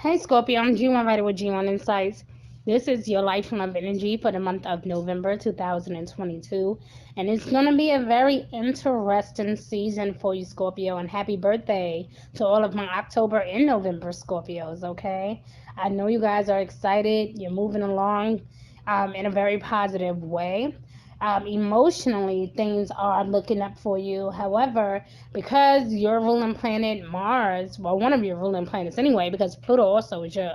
Hey Scorpio, I'm G1 Writer with G1 Insights. This is your life and love energy for the month of November 2022. And it's going to be a very interesting season for you, Scorpio. And happy birthday to all of my October and November Scorpios, okay? I know you guys are excited. You're moving along in a very positive way. Emotionally, things are looking up for you. However, because your ruling planet Mars, well, one of your ruling planets anyway, because Pluto also is your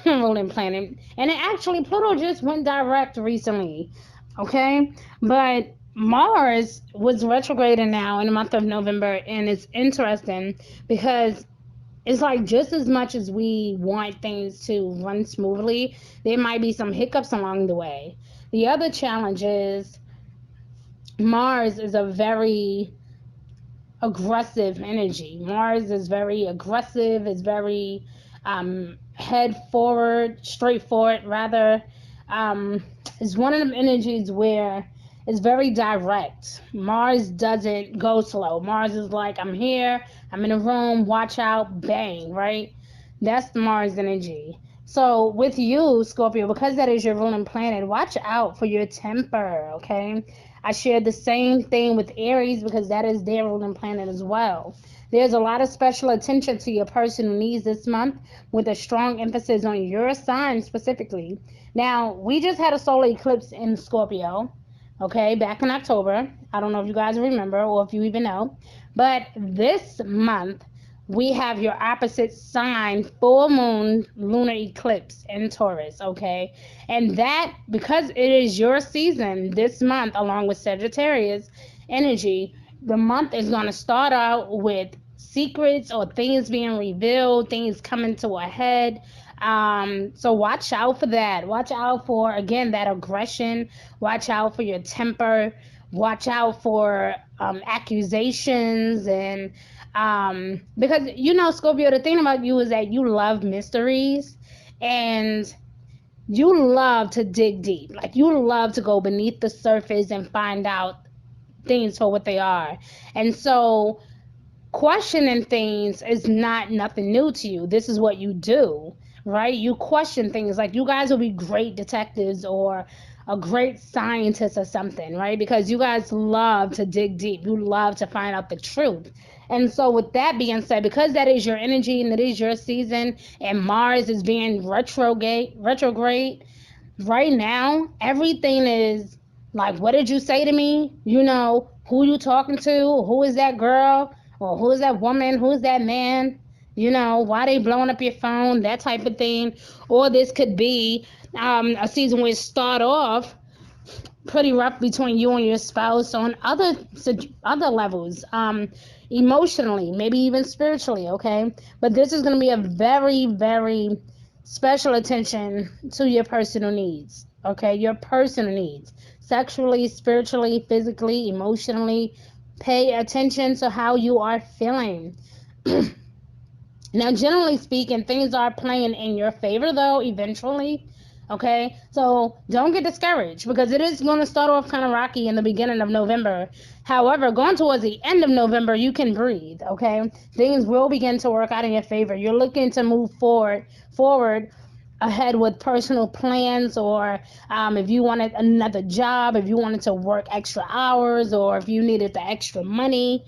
ruling planet, and it actually Pluto just went direct recently, okay? But Mars was retrograding now in the month of November, and it's interesting because it's like just as much as we want things to run smoothly, there might be some hiccups along the way. The other challenge is Mars is a very aggressive energy. Mars is very aggressive, is very head forward, straightforward, rather. Um, it's one of them energies where it's very direct. Mars doesn't go slow. Mars is like, I'm here, I'm in a room, watch out, bang, right? That's the Mars energy. So with you, Scorpio, because that is your ruling planet, watch out for your temper, okay? I share the same thing with Aries because that is their ruling planet as well. There's a lot of special attention to your personal needs this month with a strong emphasis on your sign specifically. Now, we just had a solar eclipse in Scorpio, okay, back in October. I don't know if you guys remember or if you even know, but this month we have your opposite sign full moon lunar eclipse in Taurus, okay? And that, because it is your season this month, along with Sagittarius energy, the month is going to start out with secrets or things being revealed, things coming to a head. So watch out for that. Watch out for, again, that aggression. Watch out for your temper. Watch out for accusations and because Scorpio, the thing about you is that you love mysteries and you love to dig deep. Like you love to go beneath the surface and find out things for what they are. And so questioning things is not nothing new to you. This is what you do, right? You question things. Like you guys will be great detectives or a great scientist or something, right? Because you guys love to dig deep. You love to find out the truth. And so with that being said, because that is your energy and it is your season and Mars is being retrograde right now, everything is like, what did you say to me? Who you talking to? Who is that girl? Or who is that woman? Who's that man? Why they blowing up your phone? That type of thing. Or this could be a season where it start off pretty rough between you and your spouse on other levels, emotionally, maybe even spiritually, okay? But this is going to be a very, very special attention to your personal needs, okay? Your personal needs, sexually, spiritually, physically, emotionally. Pay attention to how you are feeling. Now, generally speaking, things are playing in your favor, though, eventually. Okay, so don't get discouraged because it is going to start off kind of rocky in the beginning of November. However, going towards the end of November, you can breathe. Okay, things will begin to work out in your favor. You're looking to move forward ahead with personal plans, or if you wanted another job, if you wanted to work extra hours, or if you needed the extra money,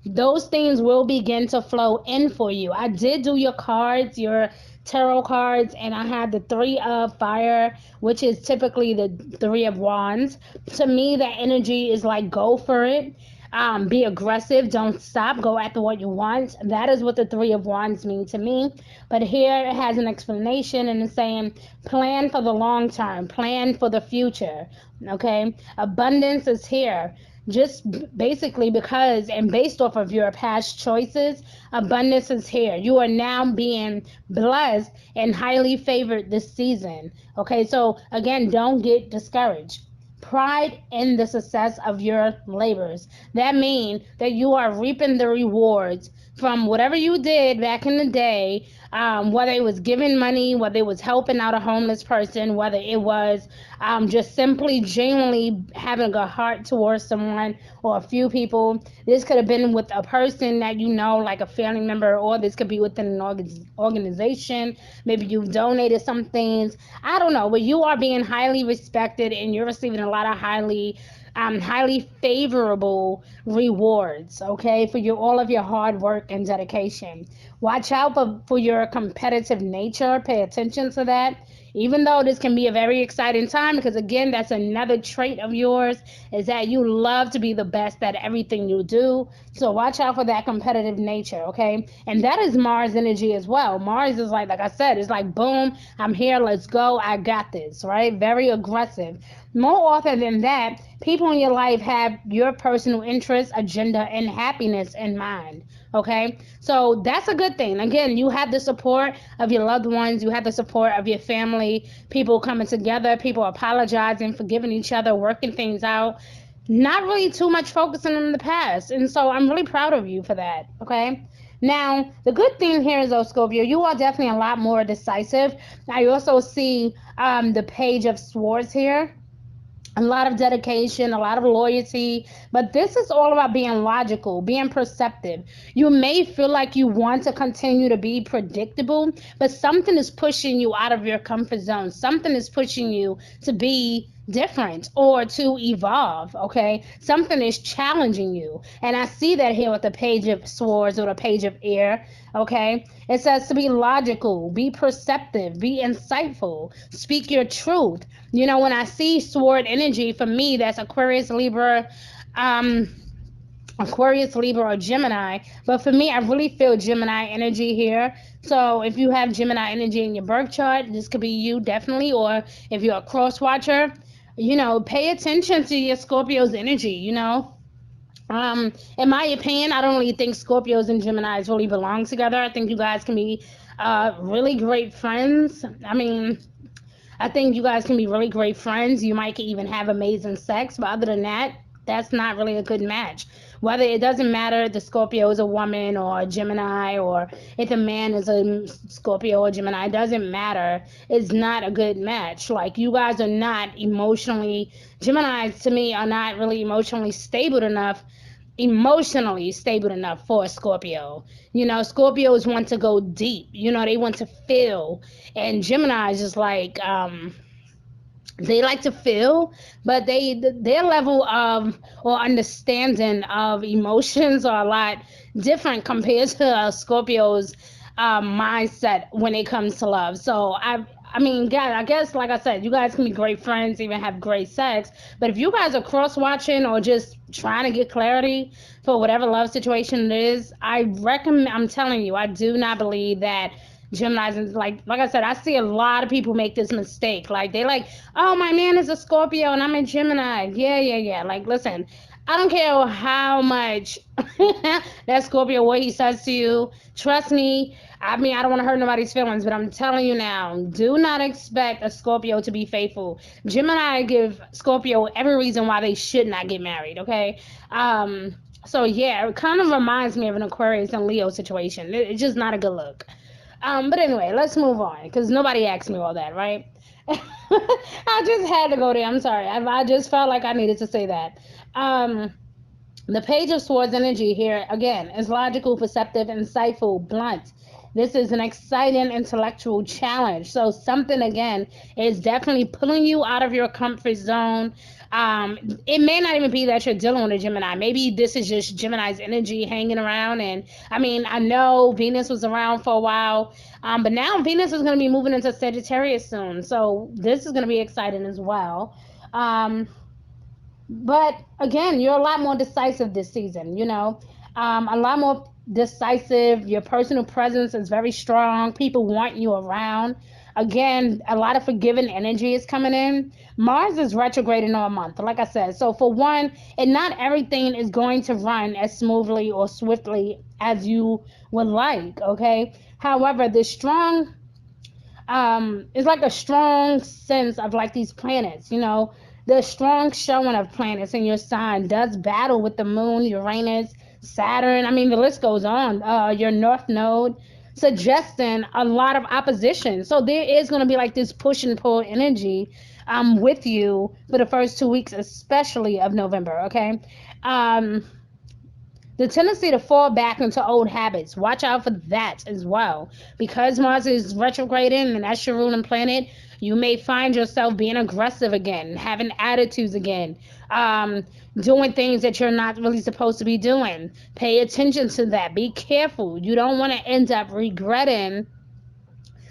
those things will begin to flow in for you. I did do your cards, your tarot cards, and I had the three of fire, which is typically the three of wands. To me, that energy is like, go for it. Be aggressive, don't stop, go after what you want. That is what the three of wands mean to me. But here it has an explanation and it's saying plan for the long term, plan for the future. Okay, abundance is here, just basically because and based off of your past choices. Abundance is here. You are now being blessed and highly favored this season. Okay, so again, don't get discouraged. Pride in the success of your labors. That means that you are reaping the rewards from whatever you did back in the day, whether it was giving money, whether it was helping out a homeless person, whether it was just simply genuinely having a heart towards someone or a few people. This could have been with a person that you know, like a family member, or this could be within an organization. Maybe you've donated some things. I don't know, but you are being highly respected and you're receiving a lot of highly favorable rewards, okay, for all of your hard work and dedication. Watch out for your competitive nature. Pay attention to that. Even though this can be a very exciting time, because again, that's another trait of yours, is that you love to be the best at everything you do. So watch out for that competitive nature, okay? And that is Mars energy as well. Mars is like I said, it's like boom, I'm here, let's go, I got this, right? Very aggressive. More often than that, people in your life have your personal interests, agenda, and happiness in mind. Okay, so that's a good thing. Again, you have the support of your loved ones, you have the support of your family, people coming together, people apologizing, forgiving each other, working things out, not really too much focusing on the past. And so I'm really proud of you for that. Okay. Now, the good thing here is, though, Scorpio, you are definitely a lot more decisive. I also see the Page of Swords here, a lot of dedication, a lot of loyalty, but this is all about being logical, being perceptive. You may feel like you want to continue to be predictable, but something is pushing you out of your comfort zone. Something is pushing you to be different or to evolve, okay? Something is challenging you. And I see that here with the Page of Swords or the Page of Air, okay? It says to be logical, be perceptive, be insightful, speak your truth. You know, when I see sword energy, for me, that's um, Aquarius, Libra, or Gemini. But for me, I really feel Gemini energy here. So if you have Gemini energy in your birth chart, this could be you definitely. Or if you're a cross watcher, you know, pay attention to your Scorpio's energy, you know. In my opinion, I don't really think Scorpios and Geminis really belong together. I think you guys can be really great friends. I think you guys can be really great friends. You might even have amazing sex, but other than that, that's not really a good match. Whether it doesn't matter if the Scorpio is a woman or a Gemini, or if a man is a Scorpio or Gemini, it doesn't matter. It's not a good match. Like, you guys are not emotionally, Geminis to me are not really emotionally stable enough for a Scorpio. You know, Scorpios want to go deep. You know, they want to feel, and Gemini is just like they like to feel, but their level of or understanding of emotions are a lot different compared to Scorpio's mindset when it comes to love. So God, I guess, like I said, you guys can be great friends, even have great sex. But if you guys are cross watching or just trying to get clarity for whatever love situation it is, I recommend. I'm telling you, I do not believe that Gemini's, and like I said, I see a lot of people make this mistake. Like, they like, oh, my man is a Scorpio and I'm a Gemini. Yeah. Like, listen, I don't care how much that Scorpio, what he says to you. Trust me. I don't want to hurt nobody's feelings, but I'm telling you now, do not expect a Scorpio to be faithful. Gemini give Scorpio every reason why they should not get married, okay? So yeah, it kind of reminds me of an Aquarius and Leo situation. It's just not a good look. But anyway, let's move on, because nobody asked me all that, right? I just had to go there. I'm sorry. I just felt like I needed to say that. Um, the Page of Swords energy here, again, is logical, perceptive, insightful, blunt. This is an exciting intellectual challenge. So something, again, is definitely pulling you out of your comfort zone. It may not even be that you're dealing with a Gemini. Maybe this is just Gemini's energy hanging around. And I know Venus was around for a while, but now Venus is going to be moving into Sagittarius soon. So this is going to be exciting as well. But again, you're a lot more decisive this season, you know, a lot more decisive. Your personal presence is very strong. People want you around. Again, a lot of forgiving energy is coming in. Mars is retrograding all month, like I said. So for one, and not everything is going to run as smoothly or swiftly as you would like, okay? However, the strong it's like a strong sense of like these planets, you know, the strong showing of planets in your sign does battle with the moon, Uranus, Saturn. I mean, the list goes on. Your North Node. suggesting a lot of opposition. So there is going to be like this push and pull energy with you for the first 2 weeks, especially of November. Okay. Um, the tendency to fall back into old habits. Watch out for that as well. Because Mars is retrograding and that's your ruling planet, you may find yourself being aggressive again, having attitudes again, um, doing things that you're not really supposed to be doing. Pay attention to that. Be careful. You don't want to end up regretting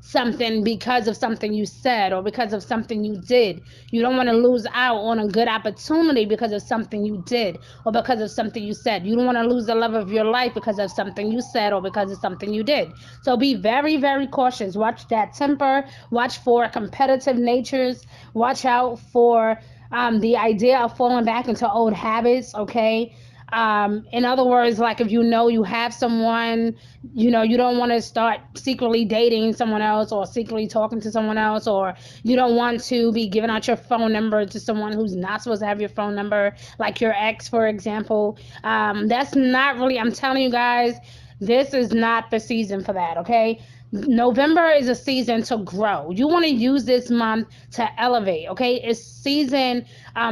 something because of something you said or because of something you did. You don't want to lose out on a good opportunity because of something you did or because of something you said. You don't want to lose the love of your life because of something you said or because of something you did. So be very, very cautious. Watch that temper. Watch for competitive natures. Watch out for the idea of falling back into old habits, okay? In other words, like if you know you have someone, you don't want to start secretly dating someone else or secretly talking to someone else, or you don't want to be giving out your phone number to someone who's not supposed to have your phone number, like your ex, for example. That's not really, I'm telling you guys, this is not the season for that, okay? November is a season to grow. You want to use this month to elevate, okay? It's season,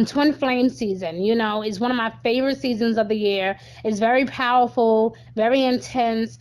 twin flame season. It's one of my favorite seasons of the year. It's very powerful, very intense.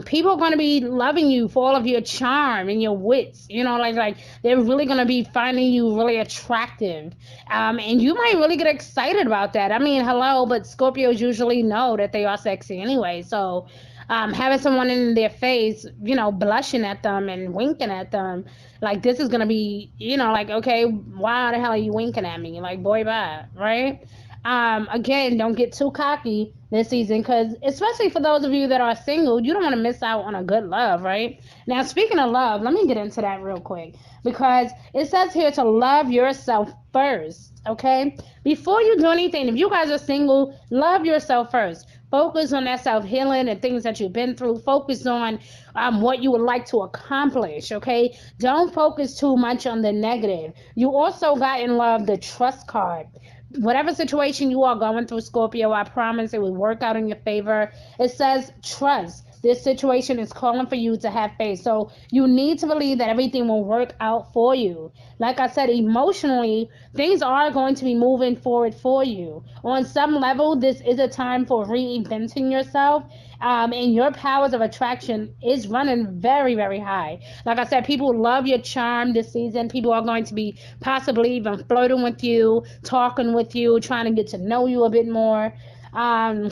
People are going to be loving you for all of your charm and your wits. Like they're really going to be finding you really attractive, and you might really get excited about that. I mean, hello, but Scorpios usually know that they are sexy anyway, so having someone in their face, blushing at them and winking at them, like this is gonna be, like, okay, why the hell are you winking at me? Like, boy, bye, right? Again, don't get too cocky this season, because especially for those of you that are single, you don't want to miss out on a good love, right? Now, speaking of love, let me get into that real quick, because it says here to love yourself first, okay? Before you do anything, if you guys are single, love yourself first. Focus on that self healing and things that you've been through. Focus on what you would like to accomplish, okay? Don't focus too much on the negative. You also got in love the trust card. Whatever situation you are going through, Scorpio, I promise it will work out in your favor. It says trust. This situation is calling for you to have faith. So you need to believe that everything will work out for you. Like I said, emotionally, things are going to be moving forward for you. On some level, this is a time for reinventing yourself. And your powers of attraction is running very, very high. Like I said, people love your charm this season. People are going to be possibly even flirting with you, talking with you, trying to get to know you a bit more. Um,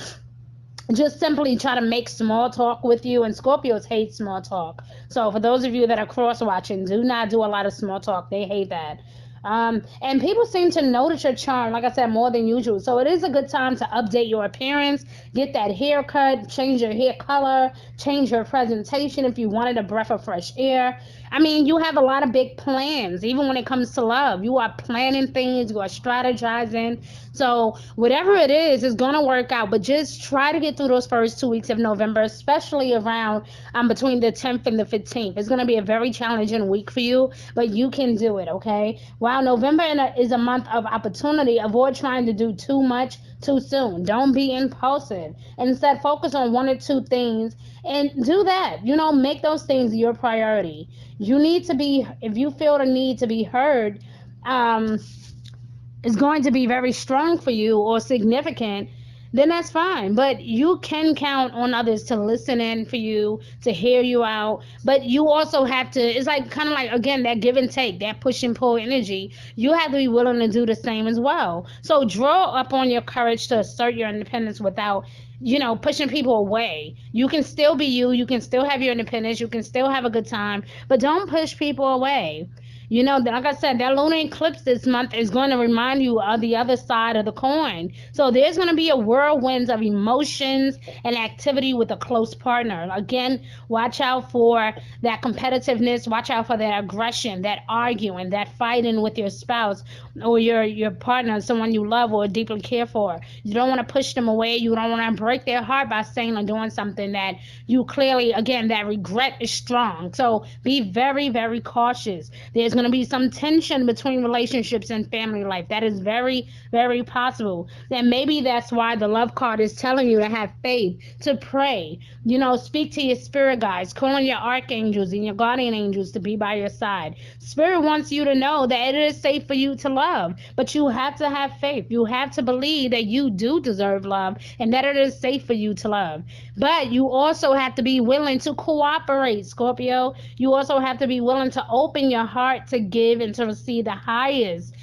just simply try to make small talk with you, and Scorpios hate small talk. So for those of you that are cross watching, do not do a lot of small talk. They hate that. And people seem to notice your charm, like I said, more than usual. So it is a good time to update your appearance, get that haircut, change your hair color, change your presentation if you wanted a breath of fresh air. I mean, you have a lot of big plans, even when it comes to love. You are planning things, you are strategizing. So whatever it is going to work out. But just try to get through those first 2 weeks of November, especially around between the 10th and the 15th. It's going to be a very challenging week for you, but you can do it, okay? While November is a month of opportunity, avoid trying to do too much too soon. Don't be impulsive. Instead, focus on one or two things and do that. Make those things your priority. You need to be, if you feel the need to be heard, um, is going to be very strong for you or significant, then that's fine. But you can count on others to listen in for you, to hear you out. But you also have to, it's like kind of like, again, that give and take, that push and pull energy. You have to be willing to do the same as well. So draw up on your courage to assert your independence without pushing people away. You can still be you. You can still have your independence. You can still have a good time, but don't push people away. Like I said, that lunar eclipse this month is going to remind you of the other side of the coin. So there's going to be a whirlwind of emotions and activity with a close partner. Again, watch out for that competitiveness. Watch out for that aggression, that arguing, that fighting with your spouse or your partner, someone you love or deeply care for. You don't want to push them away. You don't want to break their heart by saying or doing something that you clearly, again, that regret is strong. So be very, very cautious. There's going to be some tension between relationships and family life. That is very, very possible. And maybe that's why the love card is telling you to have faith, to pray, speak to your spirit guides, call on your archangels and your guardian angels to be by your side. Spirit wants you to know that it is safe for you to love, but you have to have faith. You have to believe that you do deserve love and that it is safe for you to love. But you also have to be willing to cooperate, Scorpio. You also have to be willing to open your heart to give and to receive the highest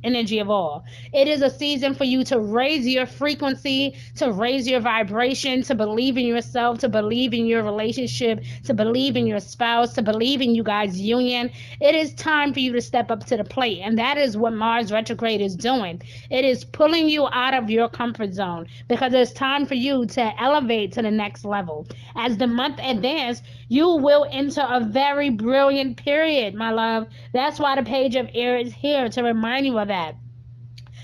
energy of all. It is a season for you to raise your frequency, to raise your vibration, to believe in yourself, to believe in your relationship, to believe in your spouse, to believe in you guys' union. It is time for you to step up to the plate, and that is what Mars retrograde is doing. It is pulling you out of your comfort zone because it's time for you to elevate to the next level. As the month advances, you will enter a very brilliant period, my love. That's why the page of air is here to remind you of that.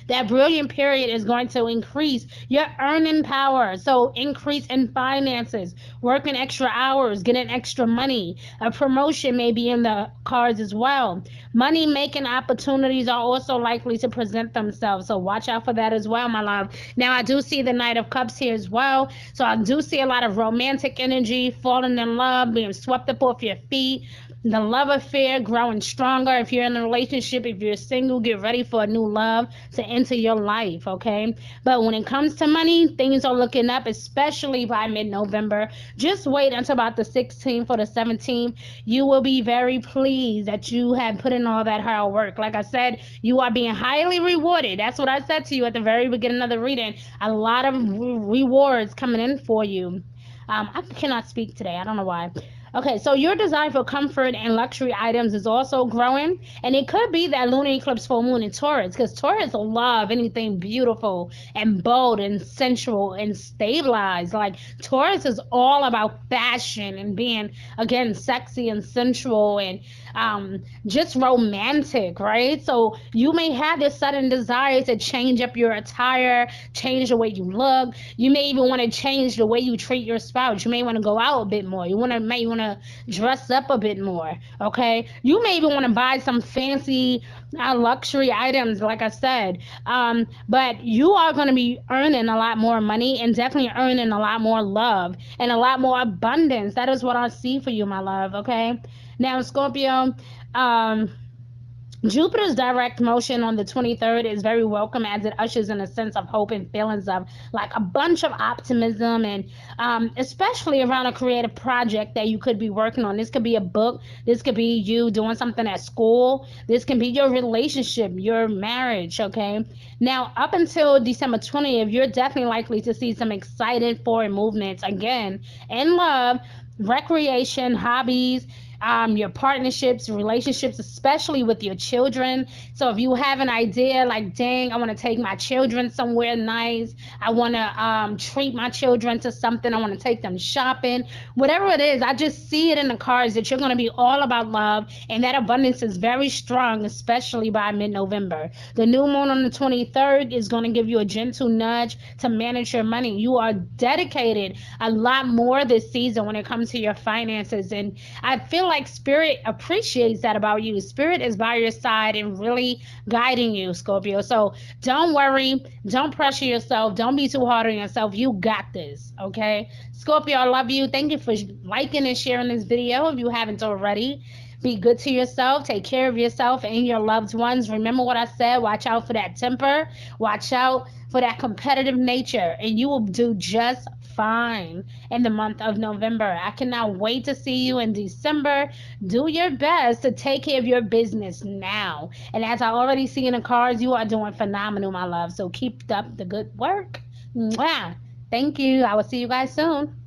That brilliant period is going to increase your earning power. So increase in finances, working extra hours, getting extra money. A promotion may be in the cards as well. Money making opportunities are also likely to present themselves. So watch out for that as well, my love. Now I do see the Knight of Cups here as well. So I do see a lot of romantic energy, falling in love, being swept up off your feet, the love affair growing stronger. If you're in a relationship, if you're single, get ready for a new love to enter your life, okay? But when it comes to money, things are looking up, especially by mid-November. Just wait until about the 16th or the 17th. You will be very pleased that you have put in all that hard work. Like I said, you are being highly rewarded. That's what I said to you at the very beginning of the reading. A lot of rewards coming in for you. I cannot speak today. I don't know why. Okay, so your desire for comfort and luxury items is also growing, and it could be that lunar eclipse full moon in Taurus, because Taurus love anything beautiful and bold and sensual and stabilized. Like Taurus is all about fashion and being again sexy and sensual and just romantic, right? So you may have this sudden desire to change up your attire, change the way you look. You may even want to change the way you treat your spouse. You may want to go out a bit more. You may want to dress up a bit more. Okay. You may even want to buy some fancy luxury items, like I said. But you are going to be earning a lot more money and definitely earning a lot more love and a lot more abundance. That is what I see for you, my love. Okay. Now, Scorpio, Jupiter's direct motion on the 23rd is very welcome as it ushers in a sense of hope and feelings of like a bunch of optimism and especially around a creative project that you could be working on. This could be a book. This could be you doing something at school. This can be your relationship, your marriage, okay? Now, up until December 20th, you're definitely likely to see some exciting forward movements again in love, recreation, hobbies, your partnerships, relationships, especially with your children. So if you have an idea like, dang, I want to take my children somewhere nice, I want to treat my children to something, I want to take them shopping, whatever it is, I just see it in the cards that you're going to be all about love, and that abundance is very strong, especially by mid-November. The new moon on the 23rd is going to give you a gentle nudge to manage your money. You are dedicated a lot more this season when it comes to your finances, and I feel like spirit appreciates that about you. Spirit is by your side and really guiding you, Scorpio. So don't worry, don't pressure yourself, don't be too hard on yourself. You got this, okay? Scorpio, I love you. Thank you for liking and sharing this video if you haven't already. Be good to yourself. Take care of yourself and your loved ones. Remember what I said. Watch out for that temper. Watch out for that competitive nature, and you will do just fine in the month of November. I cannot wait to see you in December. Do your best to take care of your business now. And as I already see in the cards, you are doing phenomenal, my love. So keep up the good work. Mwah. Thank you. I will see you guys soon.